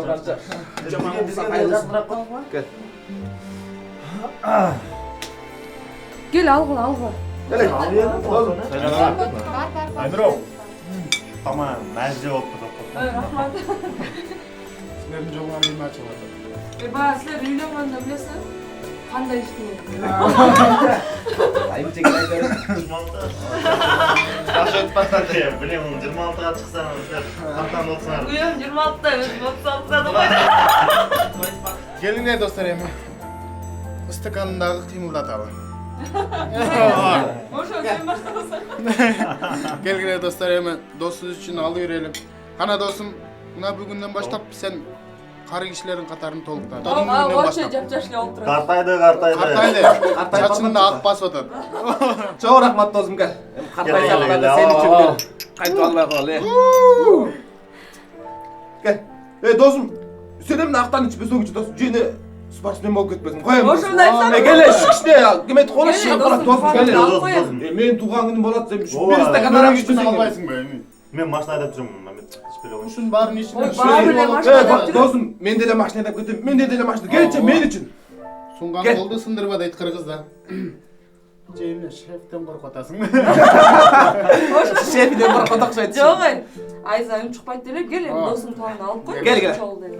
алганча. Жаман бизге кайгысынраак кой. Кел. Кел алгыла. Келе. Айныров. Тамам, мәзже болып тұр. Рахмат. Сілердің жоллары еме açып жатыр. Баягы силер үйлөнгөндө билесиң, кандай иштейм? Айым чекен айтабыз. 26. Жакшы өтүп атат. Билем, 26-га чыксаң, силер кантан болсоңар. Уям 26-да, өзүм 36-да койдум. Келиңер достар эми. Стакандагы кыймылдаталы. Ошо сен баштасаң. Келгиле достар эми досубуз үчүн алып берели. Кана досум, мына бүгүндөн баштап сен кары кишилердин катарын толуктан. Вообще жап-жаш эле болуп турат. Картайды. Чачында ак басып атат. Чоң рахмат досум кел. Эми картайсаң сен үчүн кайтып албай коелу. Кел. Досум, сен эмне актан ичпесең досум, жене спортсмен болуп кетпесиң. Коем. Ошондой айтсам. Келе, кичине кеме коло шыгып калат досум келе. Менин тууган күнүм болот десем, бир стакан арак ичпесең албайсыңбы? Мен машина айдап жүрөм, Мамет. Ичпеле коюш. Ушунун баарын ичинде. Баары эле машина айдап жүрөм. Досум, мен деле машина айдап кетем. Мен деле машина. Келчи мен үчүн. Сунган колду сындырба дейт кыргызда. Жемне шефтен коркуп атасың. Шефиден коркот окшойт. Жок, Айза унчукпайт деле, кел эми досуңдун тууганы алып кой. Кел.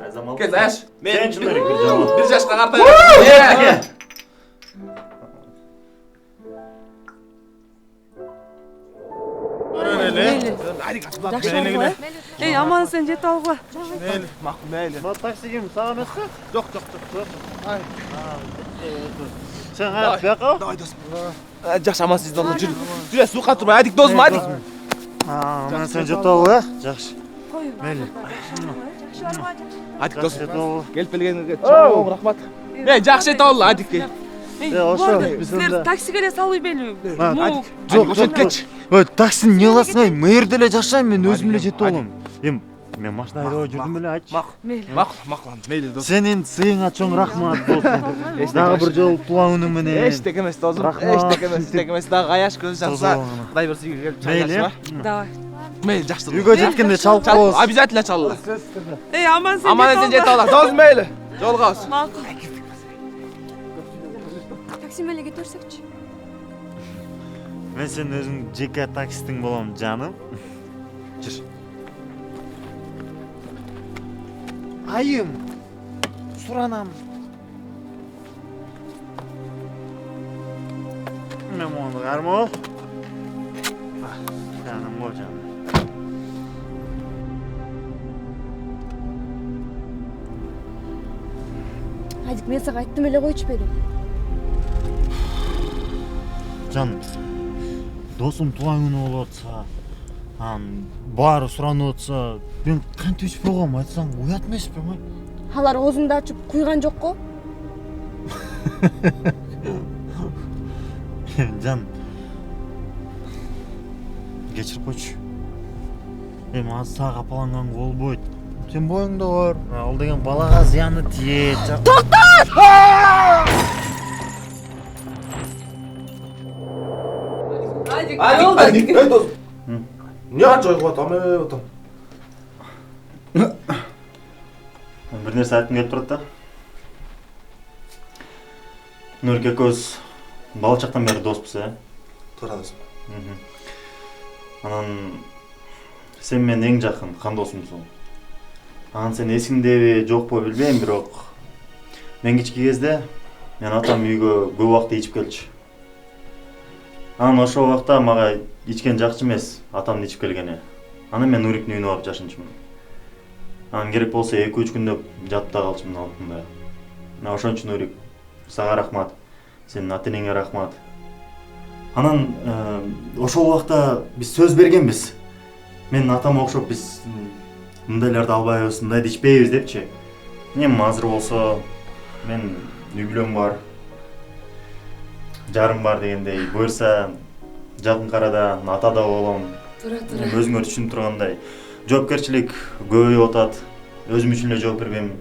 Айзам Кел, аш. Сен чын керек, жаман. Бир жашка картайып. Эй, аман сен жетип алгыла. Мейли. Таксигим сага эмеспи? Жок. Сен каяк бияка? Давай досум. Жакшы аман сиз досум. Жүрө суукка турбай, айдик досум, айдик. Мен сен жетип алгыла, жакшы. Кой. Мейли. Айдик досум. Жетип алгыла. Келип келгениңерге чоң рахмат. Жакшы жетип алгыла, айдик. ошо Силер таксиге эле салып ийбелиби? Жок, ошентип кетчи. Ой, таксини эмне кыласың ай? Мэрде эле жашайм, мен өзүм эле жетип алам. Эми мен машина айдабай жүрдүм беле айтчы. Макул, мейли досум. Сенин сыйыңа чоң рахмат досум. Дагы бир жолу туулган күнүң менен. Эчтеке эмес досум. Эчтеке эмес. Дагы аяш көз жанса, Кудай берсе үйгө келип чайлашпа. Давай. Мейли, жакшы. Үйгө жеткенде чалып коебуз. Обязательно чалалы. Эй, аман сен жетип алалы. Досум мейли. Жолугабыз. Макул. Такси менен кетерсекчи. Мен сен өзүң жеке таксистиң болом, жаным. Жүр. Айым. Суранам. Мен мону кармоо. Жаным, о жаным. Айдик, мен сага айттым эле койчу берем. Жаным, досум туулган күнү болуп атса, баары суранып атса, мен кантип ичпей койгом айтсаң, уят эмеспи ма? Алар оозунду ачып куйган жокко? Жаным, кечирип койчу. Эми азыр сага капаланганга болбойт. Сен боюңда бар. Ал деген балага зыяны тиет. Айдик, эй досум. Эмне жойгуп атам, отам. Бир нерсе айткым келип турат да. Нурик экөөбүз бала чактан бери доспуз, Туура досум. Анан сен менин эң жакын кандосумсуң. Анан сен эсиңдеби, жокпу билбейм, бирок мен кички кезде мен атам үйгө көп убакыт ичип келчү. Анан ошол убакта мага ичкен жакчы эмес, атамдын ичип келгени. Анан мен Нуриктин үйүнө барып жашынчумун. Анан керек болсо 2-3 күндөп жатып да калчумун алтында. Ошон үчүн Нурик, сага рахмат. Сенин ата-энеңе рахмат. Анан ошол убакта биз сөз бергенбиз. Мен атама окшоп биз мындайларды албайбыз, мындайды ичпейбиз депчи. Эми азыр болсо мен үй бүлөм бар. Жарым бар дегендей, буюрса жакын арада ата да болом. Тура. Өзүңөр түшүнүп тургандай, жоопкерчилик көбөйүп атат. Өзүм үчүн эле жооп бербейм,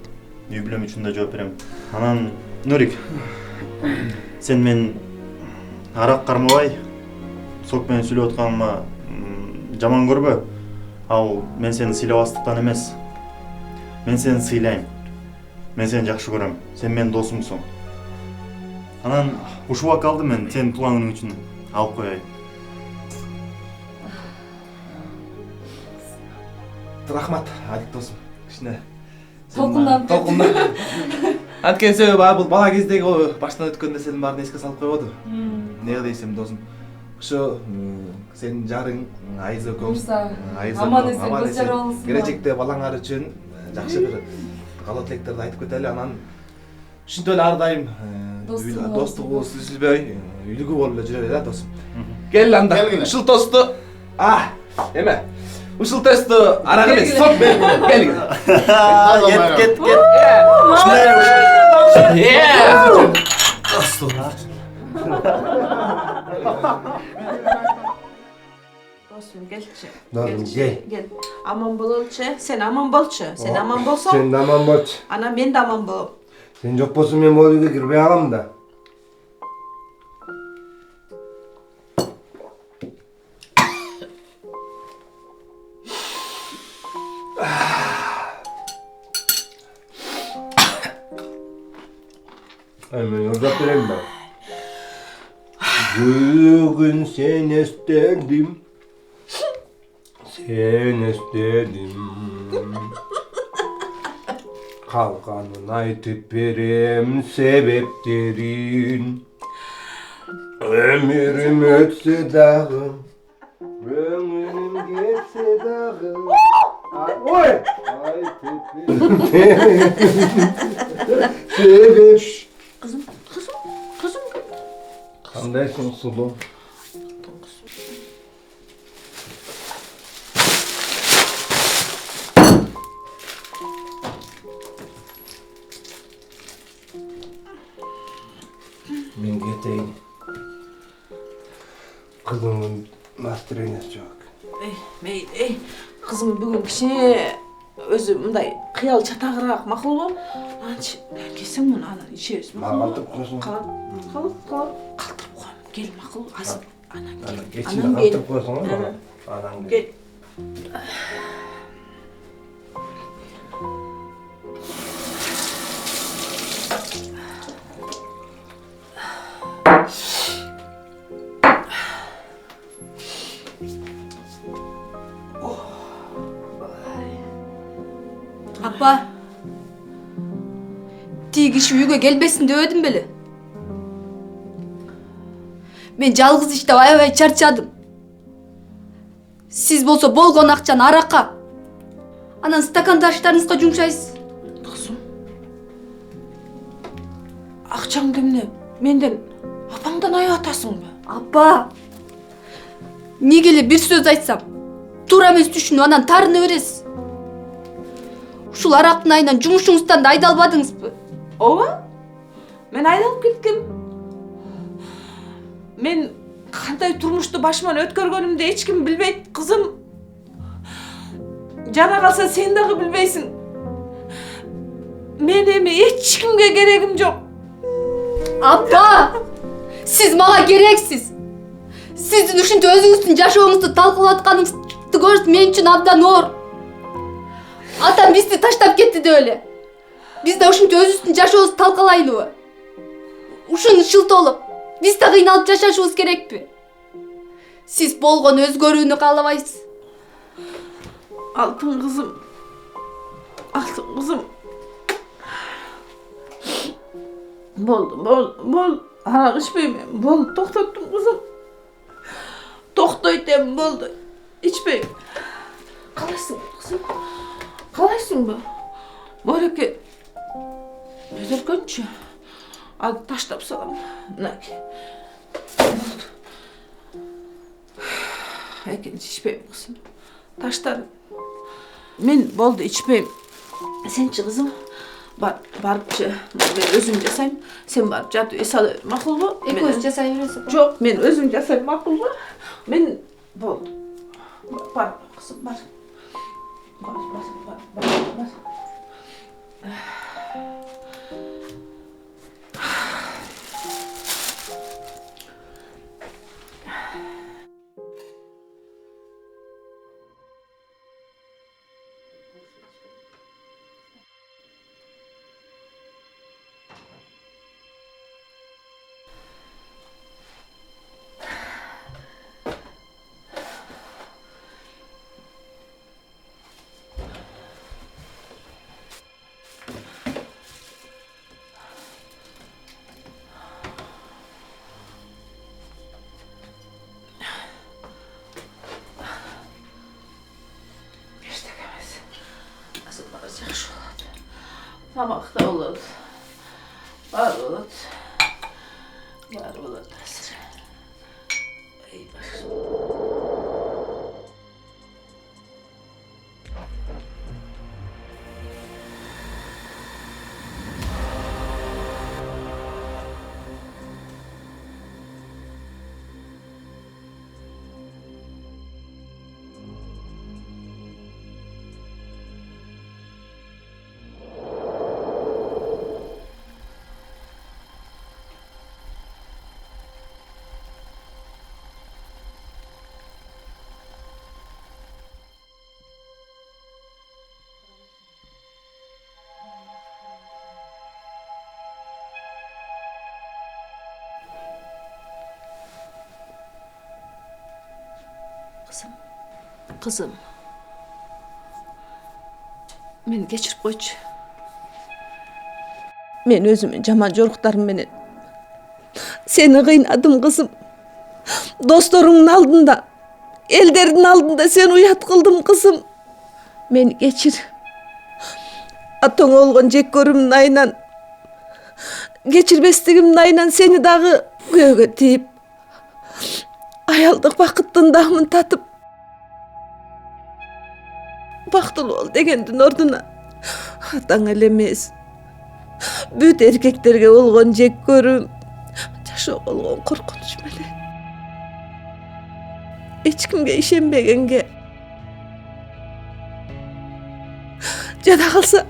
үй бүлөм үчүн да жооп берем. Анан Нурик, сен мен арак кармабай, сок менен сүйлөп атканыма жаман көрбө. Ал мен сени сыйлабастыктан эмес. Мен сени сыйлайм. Мен сени жакшы көрөм. Сен менин досумсуң. Анан ушул вокалды мен сенин туулган күнүң үчүн алып коеюн. Рахмат, Адик досым. Кичине Толкунданып Анткени себеби бул бала кездеги баштан өткөн нерселердин баарын эске салып койбоду. Эмне дейсем досум? Ошо сенин жарың Айза экөөң, аман эсен көз жара болсун. келечекте балаңар үчүн жакшы бир каалоо тилектерди айтып кетели. Анан ушинтип эле ар дайым достугубуз үзүлбөй, үйлүгүү болуп эле жүрө бер, досум. Кел анда. Ушул тосту эме? Ушул тосту арак эмес, сот бер. Кет. Dostum gelçi. Dostum, gel. Gel. Aman bolçu. Sen aman bolçu. Sen aman bolsan. Sen de aman bolç. Ana ben de aman bolum. Sen çok bolsun men bu uyga kirbey alam da. Hemen uzat vereyim ben. Bugün sen isterdim. Sen isterdim. Kalkanın aytıp verem sebeplerin. Ömrüm ötse dağı. Ömrüm geçse dağı. Oy! Aytıp verem sebep. Kızım. Kandaysın sulu. Ben geteyim. Kızımın настроениясы yok. Ey. Kızım bugün kişi özü mınday kıyal çatağırak makul bu. Anç kesin bunu ana içeriz. Mağaltıp koysun. Kalk. Kalktırıp koyalım. Gel makul. Azım. Anan gel. Geçin Anam de gel. kalktırıp koysun ama. Anam Gel. Апа. Тиги киши үйгө келбесин дебедим беле. Мен жалгыз иштеп аябай чарчадым. Сиз болсо болгон акчаны аракка, анан стакандаштарыңызга жумшайсыз. Kızım. Akçam demine menden apаңдан аяп атасың ба? Апа. Неге эле бир сөз айтсам, туура эмес түшүнүп анан тарына бересиз. Ушул арактын айынан жумушуңуздан да айдалбадыңызбы? Ооба. Мен айдалып кеттим. Мен кандай турмушту башыман өткөргөнүмдү эч ким билбейт, кызым. Жана калса сен дагы билбейсиң. Мен эми эч кимге керегим жок. Апа! Сиз мага керексиз. Сиздин ушинтип өзүңүздүн жашооңузду талкалап атканыңызды көрүп мен үчүн абдан оор. Атам бизди таштап кетти деп эле. Биз да ушинтип өзүбүздүн жашообузду талкалайлыбы? Ушуну шылтоолоп, биз да кыйналып жашашыбыз керекпи? Сиз болгон өзгөрүүнү каалабайсыз. Алтын kızım. Алтын kızım. Болду. Арақ içpeyim. Болду, токтоттум kızım. Токтойт болду. İçpeyim. Қалайсың, kızım? Қалайсың ба? Бореке. Безеркөнчү. Ал таштап салам. Мынаки. Болду. Экинчи içpeyim kızım. Таштадым. Мен болду içpeyim. Сенчи kızım. Барыпчы. Мен өзүм жасайм. Сен барып жатып эс ала бер. Макулбу? Экөөбүз жасай бересиз. Жок, мен өзүм жасайм. Макулбу? Мен болду. Бар, кызым, бар. Бар. Тамақта болады. Бар болады. Бар болады азыр. Ей баш. Kızım. Meni geçirip koyçu. Men özümün jaman joruklarım menen seni kıynadım kızım. Dostlarının aldında, ellerinin aldında seni uyat kıldım kızım. Meni geçir. Atoң olgun jek körümün ayынан, geçirбестигимдин ayынан seni dagı göğe tiyip, ayaldık bakıttın dağımın tatıp, baktıl ol degендин orduna ataң эле эмес. Бүт эркектерге болгон жек көрүм, жашоо болгон коркунуч менен эч кимге ишенбегенге жада калса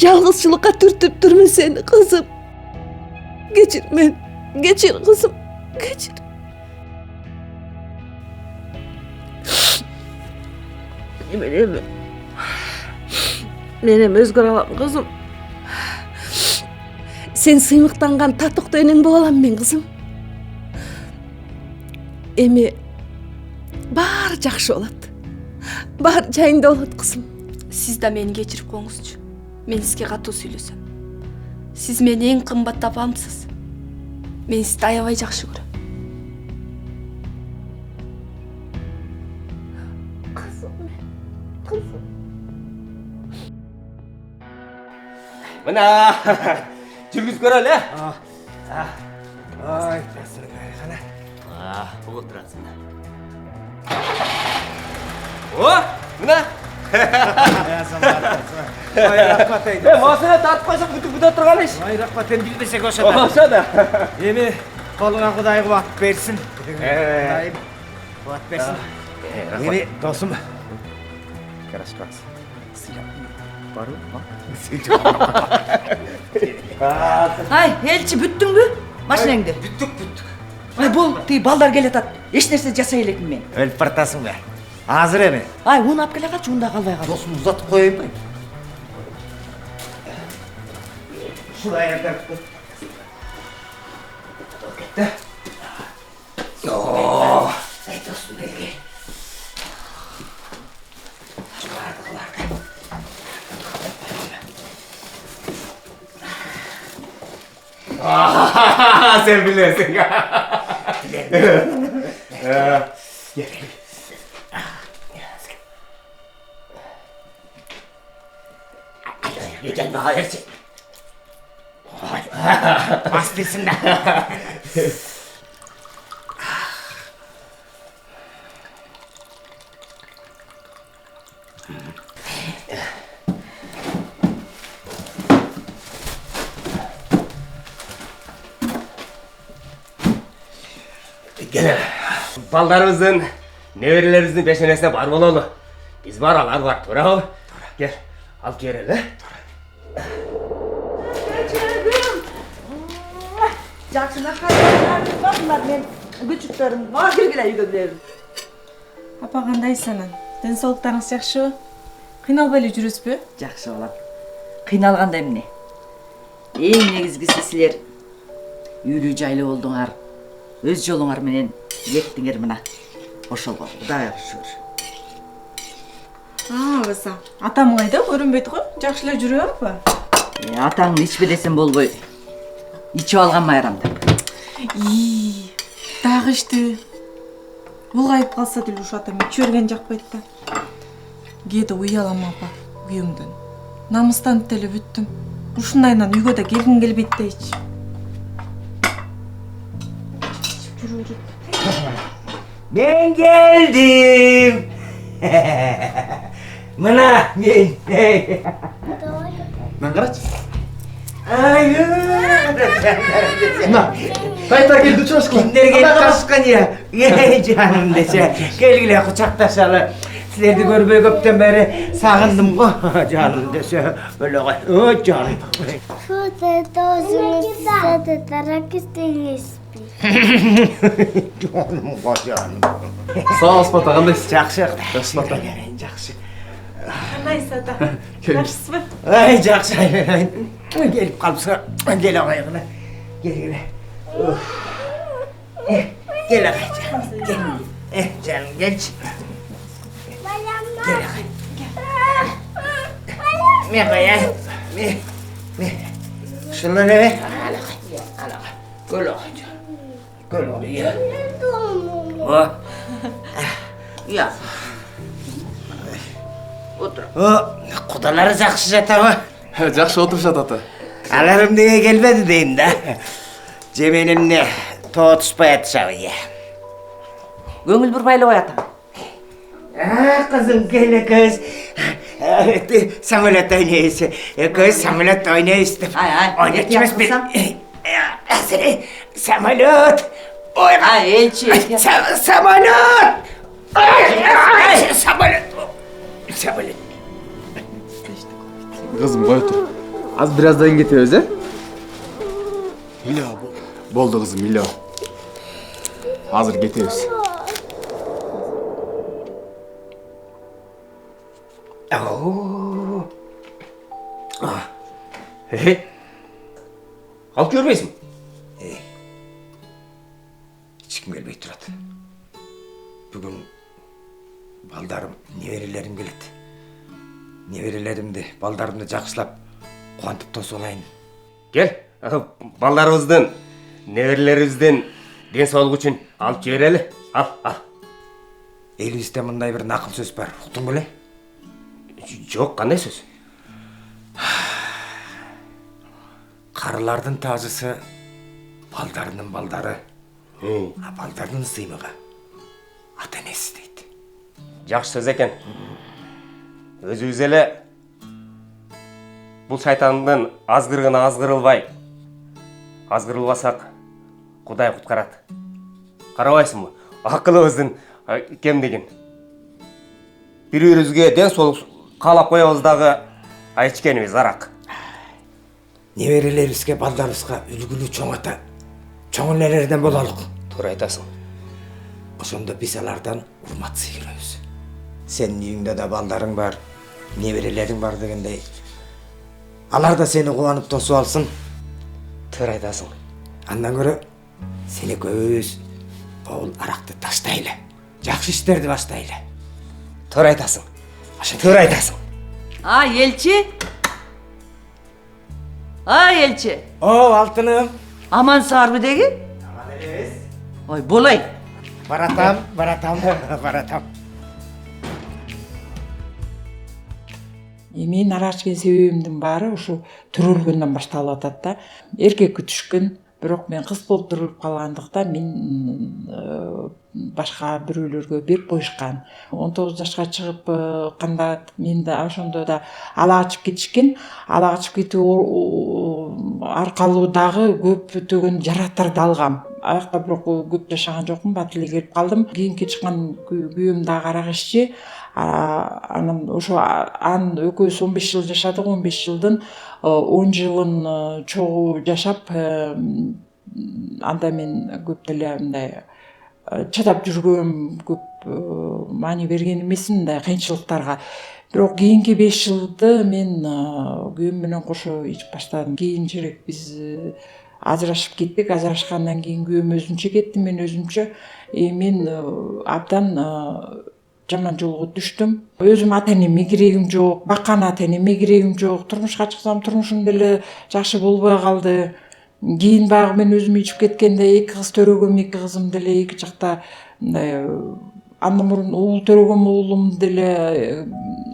жалгызчылыкка түртүптүрмүн сени кызым. Geçir мен, geçir kızım, geçir. Менем өзгөрө алам кызым. Sen сыймыктанган татыктуу энең боло алам мен кызым. Эми баары жакшы болот. Баары жайында болот кызым. Siz de meni geçirip koңузчу. Men sizge катуу сүйлөсөм. Siz meni эң кымбат апамсыз. Men sizди аябай жакшы көрөм. Мына жүргүз көрөлү. Ай, тасырың кана. Бугуп турасың. О, мына. Ай, рахмат айда. Мосуна тартып койсоң бүтүп турган иш. Ай, рахмат, эми билбесек ошо. Ошо да. Эми колуңа Кудай кубат берсин. Кудай кубат берсин. Эми досум. Карашпас. Ay, elçi büttün mü? Maşinengde. Бүттүк. Ay bol, tey balдар келет ат. Эч нерсе жасай элекмин мен. Өлүп баратасың бе? Азыр эми. Ay, уну алып келе калчы, унда калбай кал. Досум узатып коеюн ба? Шулай эрдеп. Йоо. Ай, досум белге. Sen bilirsin. Gel bana yersin. Bastırsın da. Gel. Ballarımızın, neverelerimizin beşenesine var olalım. Biz var, alar var. Bravo. Gel. Al geri hele. Жақсына қайдан бақындар мен күчіктерім бар келгіле үйге білерім. Апа кандайсың? Ден соолуктарыңыз жакшыбы? Кыйналбай эле жүрөсүзбү? Жақсы болат. Қиналғанда эмне? Эң негизгиси силер үйлүү жайлуу болдуңар. Өз жолуңар менен жеттиңер мына. Ошол болду. Кудайга шүгүр. Баса. Атам кайда? Көрүнбөйт го. Жакшы эле жүрөбү апа? Атаңды ичпе десем болбой. Ичип алган майрамда. Дагы ичти. Улгайып калса деле ушу атам ичи берген жакпайт да. Кээде уялам апа, күйөөмдөн. намыстанып деле бүттүм. Ушундайынан үйгө да келгим келбейт дейчи. Мен geldim. Mına men. Мен карачы. Ayy. Мына кайта келди учурашкы. Kimler gelip kaçkan ya? Canım dese. Gelgile kucaktaşalı. Sizlerdi görmeye köpten beri sağındım go. Canım dese. Böyle koy. O canım. Şurada dozunu satarak isteyiz. Canım go canım. Sağ ol Спата, кандайсың? Жақсы. Жақсы, Спата. Жақсы. Кандайсыз ата? Келип. Жакшысызбы? Ay жақсы. Gelip kalıpsa. Gel ağayına. Gel. Gel ağayına. Gel. Canım geç. Gel ağayına. Ne koyayım? Ne? Şunları ver. Al ağayına. Gül ağayına. Gül ağayına. O. Ya. Otur. O kudaları жақсы жатабы? Жакшы отурушат ата. Аларым неге келбеді дейін да. Жеменімне тоғытышпай атышабы е. Көңіл бұрмайлы қой ата. Қызым келі көз. Самолет ойнайсы. Көз самолет ойнайсы деп. Ойнат емес бен. Әсірі самолет. Ойға. Елчи. Самолет. Самолет. Самолет. Кызым кой тур. Az birazdan кетебиз, Мило болду кызым, мило. Азыр кетебиз. Алып көрбейсің? Ешкім келбей тұрады. Бүгін балдарым, неберелерім келеді. Неберелеримді, балдарымды жақсылап, қуантып тосып алайын. Gel, балдарыбыздын, неберелерибиздин ден соолугу үчүн алып жиберели. Ал. Элибизде мындай бір нақыл сөз бар, ұқтың беле? Жок, кандай сөз? Қарылардың тазысы балдарының балдары, а балдардың сыймығы ата-енесі дейді. Жакшы сөз экен. Өзүбүз эле бул шайтандын азгырыгына азгырылбай, азгырылбасак Кудай куткарат. Карабайсыңбы? Акылыбыздын кемдигин. Бири-бирибизге ден соолук каалап коебуз дагы ичкенибиз арак. Неберелерибизге, балдарыбызга үлгүлүү чоң ата, чоң энелерден бололук. Туура айтасың. Ошондо биз алардан урмат сыйгырабыз. Сенин үйүңдө да балдарың бар, неберелериң бар дегендей. Алар да сени кубанып тосуп алсын. Туура айтасың. Андан көрө сени көбүбүз бул аракты таштайлы. Жакшы иштерди баштайлы. Туура айтасың. Туура айтасың. Елчи. Елчи. О, алтыным. Аман сарбы деги? Аман элебиз. Ой, болай. Баратам. Мен арашкен себебимдин баары ушу төрөлгөндөн башталып атат да. Эркек күтүшкөн, бирок мен кыз болуп төрөлүп калгандыктан мен башка бирөөлөргө берип коюшкан. 19 жашка чыгып канда мен да ошондо да ала качып кетишкен. Ала качып кетүү аркалуу дагы көптөгөн жараттарды алгам. Аякта бирок көп жашаган жокмун, бат эле келип калдым. Кийинки чыккан күйөөм да карак ишчи. Анан ошо экөөбүз 15 жыл жашадык, 15 жылдын 10 жылын чогуу жашап, анда мен көп деле мындай чыдап жүргөм, көп маани берген эмесмин мындай кыйынчылыктарга. Бирок кийинки 5 жылды мен күйөөм менен кошо ичип баштадым. Кийинчерээк биз ажырашып кеттик. Ажырашкандан кийин күйөөм өзүнчө кетти, мен өзүмчө. Мен абдан жаман жолго түштүм. Өзүм ата-энеме керегим жок, баккан ата-энеме керегим жок. Турмушка чыксам турмушум деле жакшы болбой калды. Кийин багы мен өзүм ичип кеткенде 2 кыз төрөгөм, 2 кызым деле эки жакта андан мурун уул төрөгөм, уулум деле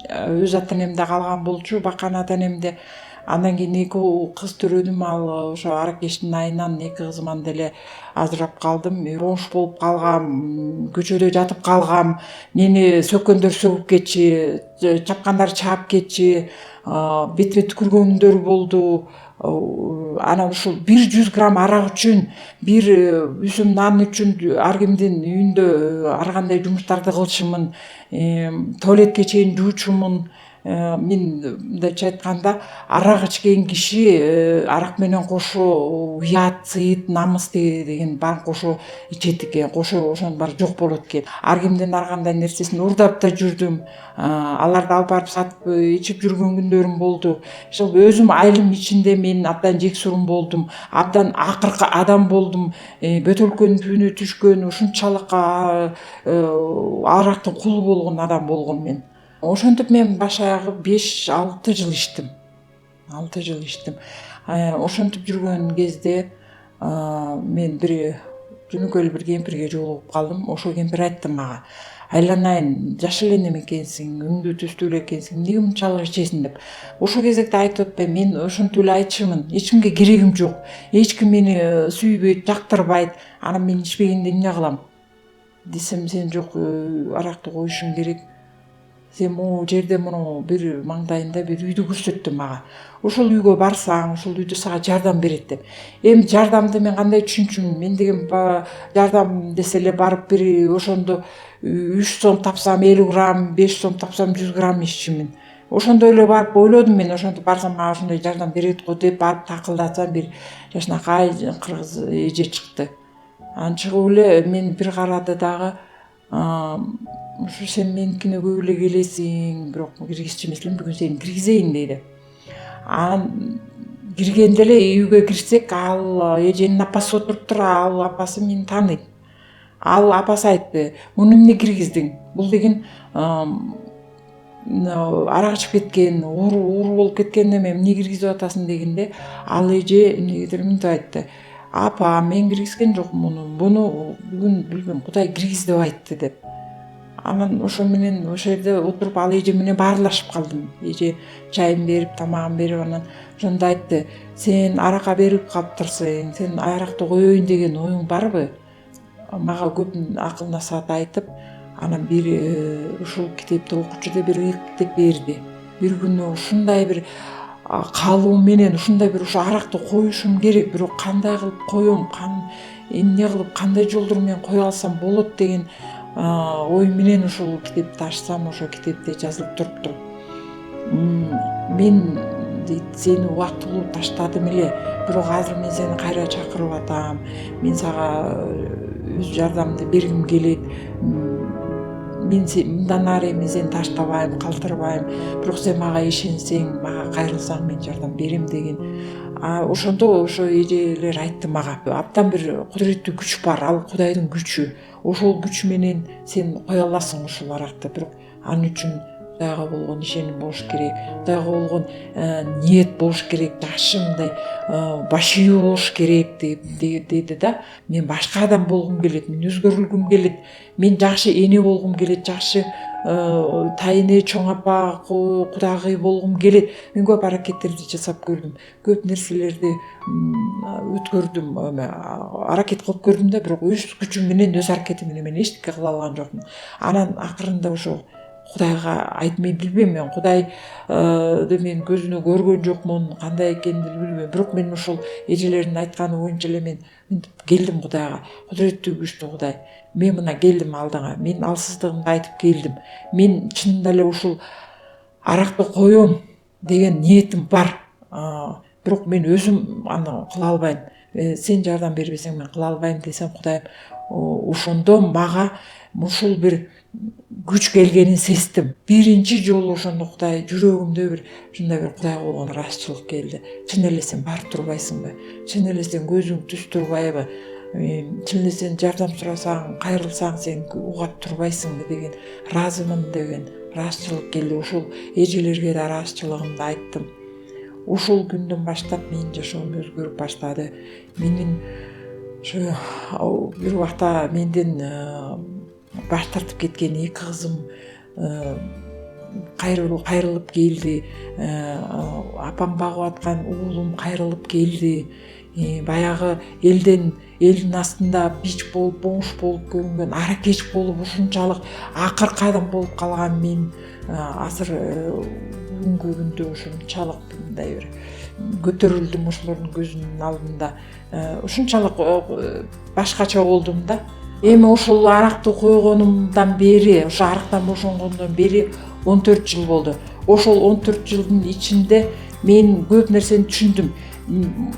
өз ата энемде калган болчу, баккан ата энемде. Андан кийин 2 кыз төрөдүм, ал ошо аракештин айынан 2 кызыман деле ажырап калдым. Бош болуп калгам, көчөдө жатып калгам, мени сөккөндөр сөгүп кетчи, чапкандар чаап кетчи, бетиме түкүргөндөр болду. Анан ушул 100 грамм арак үчүн, бир үзүм нан үчүн ар кимдин үйүндө ар кандай жумуштарды кылчумун, туалетке чейин жуучумун. Мен мындайча айтканда арак ичкен киши арак менен кошо уят, сыйыт, намыс деген баарын кошо ичет экен, кошо ошонун баары жок болот экен. Ар кимдин ар кандай нерсесин уурдап да жүрдүм. Аларды алып барып сатып ичип жүргөн күндөрүм болду. Ошол өзүм айылым ичинде мен абдан жексурун болдум, абдан акыркы адам болдум. Бөтөлкөнүн түбүнө түшкөн, ушунчалык арактын кулу болгон адам болгом мен. Ошентип мен баш аягы 5-6 жыл иштим. 6 жыл иштим. Ошентип жүргөн кезде мен бир жөнөкөй бир кемпирге жолугуп калдым. Ошол кемпир айтты мага: "Айланайын, жаш эле неме экенсиң, өңдүү түстүү эле экенсиң, эмнеге мынчалык ичесиң" деп. Ошол кезекте айтып атпайм, мен ошентип эле айтчумун. Эч кимге керегим жок. Эч ким мени сүйбөйт, жактырбайт. Анан мен ичпегенде эмне кылам? Десем, сен жок, аракты коюшуң керек. Сен могу жерде муну бир маңдайында бир үйдү көрсөттү мага. Ошол үйгө барсаң, ошол үйдө сага жардам берет деп. Эми жардамды мен кандай түшүнчүмүн? Мен деген жардам десе эле барып бир ошондо 3 сом тапсам 50 грамм, 5 сом тапсам 100 грамм иччимин. Ошондой эле барып ойлодум мен, ошентип барсам мага ошондой жардам берет го деп барып такылдатсам бир жашнакай кыргыз эже чыкты. Анан чыгып эле мен бир карады дагы, ушу сен меникине көп эле келесиң, бирок киргизчү эмес элем, бүгүн сени киргизейин дейди. Анан киргенде эле үйгө кирсек, ал эженин апасы отуруптур, ал апасы мени тааныйт. Ал апасы айтты: "Муну эмне киргиздиң? Бул деген арак ичип кеткен, оор болуп кеткен неме, эмне киргизип атасың?" дегенде, ал эже эмнегедир мынтип айтты: "Апа, мен киргизген жокмун муну. Буну бүгүн билбейм, Кудай киргиз деп айтты" деп. Анан ошо менен ошол жерде отуруп ал эже менен баарлашып калдым. Эже чайын берип, тамагын берип, анан ошондо айтты: "Сен аракка берип калыптырсың, сен аракты коеюн деген оюң барбы?" Мага көп акыл насаат айтып, анан бир ушул китепти окучу деп бир ыйык китеп берди. Бир күнү ушундай бир каалоо менен ушундай бир ушу аракты коюшум керек, бирок кандай кылып коем, эмне кылып, кандай жолдор менен кое алсам болот деген ой менен ушул китепти ачсам, ошо китепте жазылып туруптур: "Мен дейт, сени убактылуу таштадым эле, бирок азыр мен сени кайра чакырып атам. Мен сага өз жардамымды бергим келет. Мен мындан ары мен сени таштабайм, калтырбайм. Бирок сен мага ишенсең, мага кайрылсаң мен жардам берем" деген. Ошондо ошо эжелер айтты мага: "Абдан бир кудуреттүү күч бар, ал Кудайдын күчү. Ошол күч менен сен кое аласың ушул аракты, бирок анын үчүн Кудайга болгон ишеним болуш керек, Кудайга болгон ниет болуш керек, жакшы мындай баш ийүү болуш керек" деди да. Мен башка адам болгум келет, мен өзгөрүлгүм келет, мен жакшы эне болгум келет, жакшы тайыне, чоң апа, кудагый болгум келет. Мен көп аракеттерди жасап көрдүм, көп нерселерди өткөрдүм, аракет кылып көрдүм да, бирок өз күчүм менен, өз аракетим менен мен эчтеке кыла алган жокмун. Анан акырында ошо Кудайга айт, мен билбейм, мен Кудайды мен көзүнө көргөн жокмун, кандай экенин билбейм. Бирок мен ошол эжелердин айтканы боюнча эле мен келдим Кудайга. Кудуреттүү күчтүү Кудай, мен мына келдим алдыңа, мен алсыздыгымды айтып келдим. Мен чынында эле ушул аракты коем деген ниетим бар. Бирок мен өзүм аны кыла албайм. Сен жардам бербесең мен кыла албайм десем, Кудайым ошондо мага ушул бир күч келгенин сездим. Биринчи жолу ошондо Кудай жүрөгүмдө бир ушундай бир Кудайга болгон ыраазычылык келди. Чын эле сен барып турбайсыңбы? Чын эле сен көзүң түз турбайбы? Чын эле сен жардам сурасаң, кайрылсаң сен угап турбайсыңбы деген, ыраазымын деген ыраазычылык келди. Ошол эжелерге да ыраазычылыгымды айттым. Ошол күндөн баштап менин жашоом өзгөрүп баштады. Менин ошо бир убакта менден баш тартып кеткен 2 кызым кайрылып келди. Апам багып аткан уулум кайрылып келди. Баягы элдин астында бич болуп, бош болуп көрүнгөн аракеч болуп ушунчалык акыркы адам болуп калган мен азыр бүгүнкү күндө ушунчалык мындай бир көтөрүлдүм ошолордун көзүнүн алдында. Ушунчалык башкача болдум да. Эми ошол аракты койгонумдан бери, ошо арактан бошонгондон бери 14 жыл болду. Ошол 14 жылдын ичинде мен көп нерсени түшүндүм.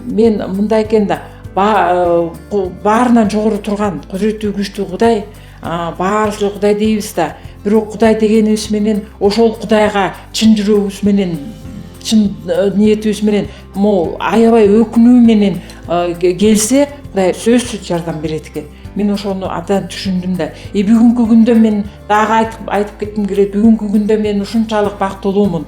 Мен мындай экен да, баарынан жогору турган кудуреттүү күчтүү Кудай, баарыбыз Кудай дейбиз да, бирок Кудай дегенибиз менен ошол Кудайга чын жүрөгүбүз менен, чын ниетибиз менен, могу аябай өкүнүү менен келсе, Кудай сөзсүз жардам берет экен. Мен ошону абдан түшүндүм да. Бүгүнкү күндө мен дагы айтып кетким келет. Бүгүнкү күндө мен ушунчалык бактылуумун.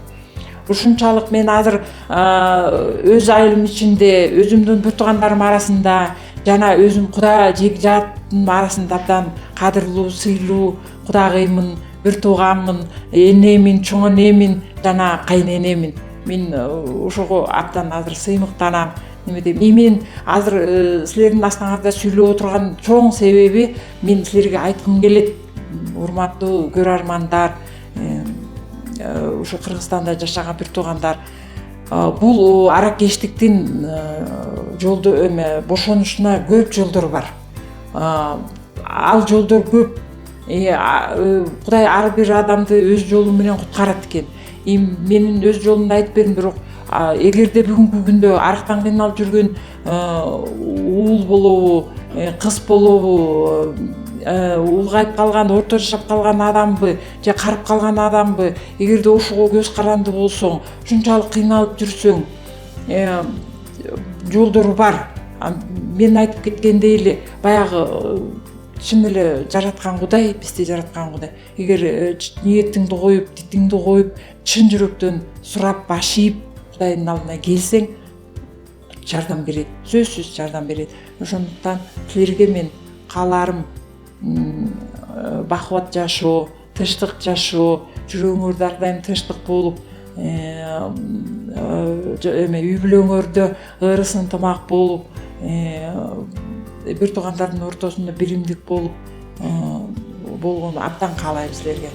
Ушунчалык мен азыр өз айылым ичинде, өзүмдүн бир туугандарым арасында жана өзүм Кудай жегжаттын арасында абдан кадырлуу, сыйлуу кудагыймын, бир тууганмын, энемин, чоң энемин жана кайненемин. Мен ошого абдан азыр сыймыктанам. Мен азыр силердин астыңарда сүйлөп отурган чоң себеби мен силерге айткым келет, урматтуу көрөрмандар, ушу Кыргызстанда жашаган бир туугандар. Бул аракечтиктин жолду бошонушуна көп жолдор бар. Ал жолдор көп. Кудай ар бир адамды өз жолу менен куткарат экен. Менин өз жолумду айтып бердим, бирок эгерде бүгүнкү күндө арактан кыйналып жүргөн уул болобу, кыз болобу, улгайып калган, орто жашап калган адамбы, же карып калган адамбы, эгерде ошого көз каранды болсоң, ушунчалык кыйналып жүрсөң, жолдору бар. Мен айтып кеткендей эле, баягы чын эле жараткан Кудай, бизди жараткан Кудай. Эгер ниетиңди коюп, дитиңди коюп, чын жүрөктөн сурап, баш ийип Кудайдын алдына келсең, жардам берет, сөзсүз жардам берет. Ошондуктан силерге мен кааларым бакубат жашоо, тынчтык жашоо, жүрөгүңөрдө ар дайым тынчтык болуп, үй бүлөңөрдө ырыс ынтымак болуп, бир туугандардын ортосунда биримдик болуп болгону абдан каалайм силерге.